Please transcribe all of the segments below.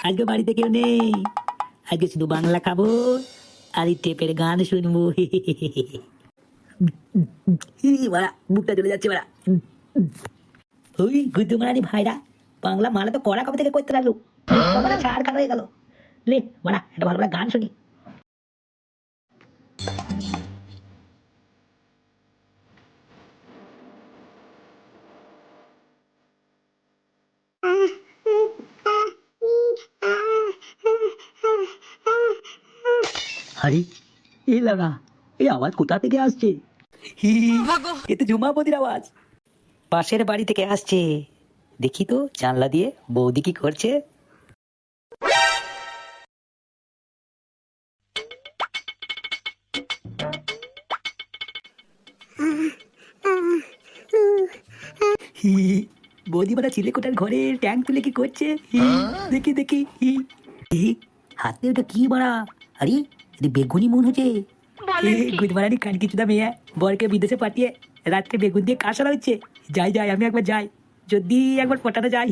আজকে বাড়িতে কেউ নেই, আজকে শুধু বাংলা খাবো আর এই টেপের গান শুনবো। বাড়া বুকটা চলে যাচ্ছে বাড়া। ওই গুদ্দু মারানি ভাইরা বাংলা মালা তো কড়া কবে থেকে করতে লাগলো, বাবারা ছাড় খারাপ হয়ে গেল। লে বাড়া একটা ভালো ভালো গান শুনি। আরে এ লাগা, এই আওয়াজ কোথা থেকে আসছে? এ তো ঝুমাবতির আওয়াজ। পাশের বাড়ি থেকে আসছে, দেখি তো জানলা দিয়ে বৌদি কি করছে। বৌদি বাড়া চিলেকোটার ঘরে ট্যাঙ্ক তুলে কি করছে? দেখি দেখি। হাতে ওটা কি বাড়া? আরে এটা বেগুনি মন হচ্ছে। গুজমারানি কান কিছুটা মেয়ে বরকে বিদেশে পাঠিয়ে রাত্রে বেগুন দিয়ে কাঁসারা হচ্ছে। যাই যাই আমি একবার যাই, যদি একবার পটানো যায়।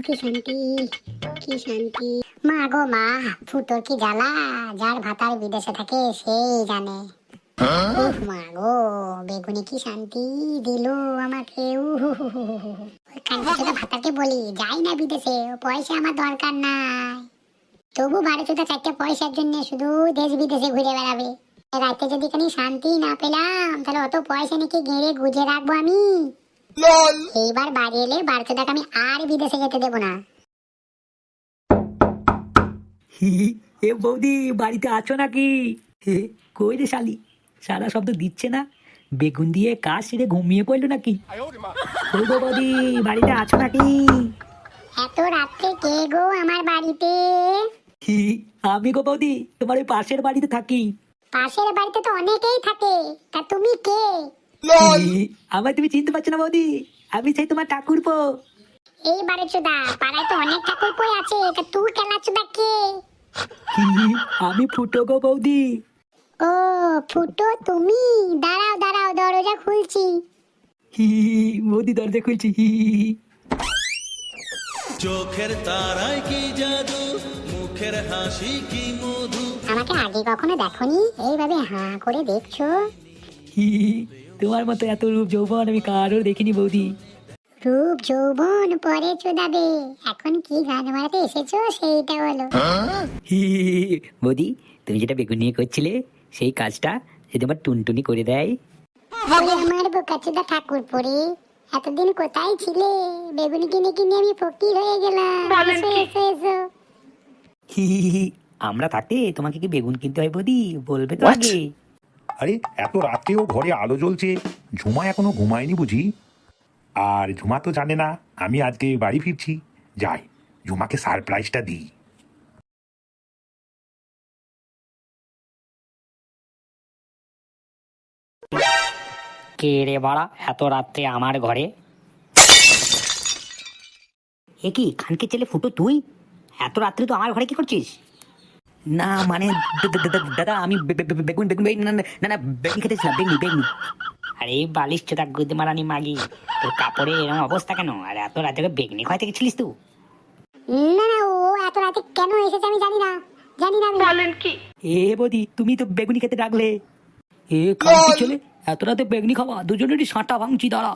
কি শান্তি, কি শান্তি। মা গো মা, ফুটোর কি জ্বালা, যার ভাতার বিদেশে থাকে সেই জানে। উফ মা গো, বেগুনি কি শান্তি দিল আমাকে। ওই কানকিচোদা ভাতারকে বলি যাই না বিদেশে, পয়সা আমার দরকার নাই, তবু 12-14 পয়সার জন্য শুধু দেশ বিদেশে ঘুরে বেড়াবে। রাতে যদি খানি শান্তি না পেলাম, তাহলে অত পয়সা নাকি গেড়ে গুজে রাখবো আমি। এইবার বাড়ি এলে 12 আমি আর বিদেশে যেতে দেবো না। এ বৌদি বাড়িতে আছো নাকি? কই রে শালি, সারা শব্দ দিচ্ছে না। বেগুন দিয়ে কাজ সেরে ঘুমিয়ে পড়লো নাকি? ওই গো বৌদি বাড়িতে আছো নাকি? এত রাত্রে কে গো আমার বাড়িতে? আমি গো বৌদি, তোমার ওই পাশের বাড়িতে থাকি। পাশের বাড়িতে তো অনেকেই থাকে, তা তুমি কে? আমার তুমি চিনতে পারছো না বৌদি? আমি সেই তোমার ঠাকুরপো। এই বাড়িচোদা, পাড়ায় তো অনেক ঠাকুরপোই আছে, তা তুই কেলাচোদা কে? আমি ফুটো গো বৌদি। ও ফুটো তুমি, দাঁড়াও দাঁড়াও দরজা খুলছি। বৌদি দরজা খুলছি। চোখের তারায় কি জাদু, মুখের হাসি কি মধু। আমাকে আগে কখনো দেখোনি, এইভাবে হাঁ করে দেখছো? তোমার মতো এত রূপ যৌবন আমি কারোর দেখিনি বৌদি। রূপ যৌবন পরে চোদাবে, এখন কি গান মারাতে এসেছো সেইটা বলো। বৌদি তুমি যেটা বেগুন নিয়ে করছিলে সেই কাজটা যদি আমার টুনটুনি করে দেয়। আমার বোকাচোদা ঠাকুর পরে এতদিন কোথায় ছিলে? বেগুনি কিনে কিনে আমি ফকির হয়ে গেলাম। এসো এসো এসো। আমরা থাকতে তোমাকে কি বেগুন কিনতে হয় বৌদি? বলবে তো আগে। আরে এত রাত্রেও ঘরে আলো জ্বলছে, ঝুমা এখনো ঘুমায়নি বুঝি? আর ঝুমা তো জানে না আমি আজকে বাড়ি ফিরছি। যাই, ঝুমাকে সারপ্রাইজটা দিই। কে রে বাড়া এত রাত্রে আমার ঘরে? এ কি খানকে ছেলে ফুটো, তুই এত রাত্রে তো আমার ঘরে কি করছিস? না মানে দাদা আমি বেগুন বেগুন না না না বেগুন খেতেছিলাম, বেগুনি বেগুনি। আরে বালিশ চোদা গুদে মারানি মাগি, তোর কাপড়ে এরকম অবস্থা কেন? আর এত রাতে বেগুনি খাইতে গেছিলিস তুই? না না, ও এত রাতে কেন এসেছে আমি জানি না, জানি না। বলেন কি? এ বৌদি তুমি তো বেগুনি খেতে ডাকলে। এ খানকে ছেলে এত রাতে বেগুনি খাওয়া, দুজনেরই সাঁটা ভাঙছি দাঁড়া।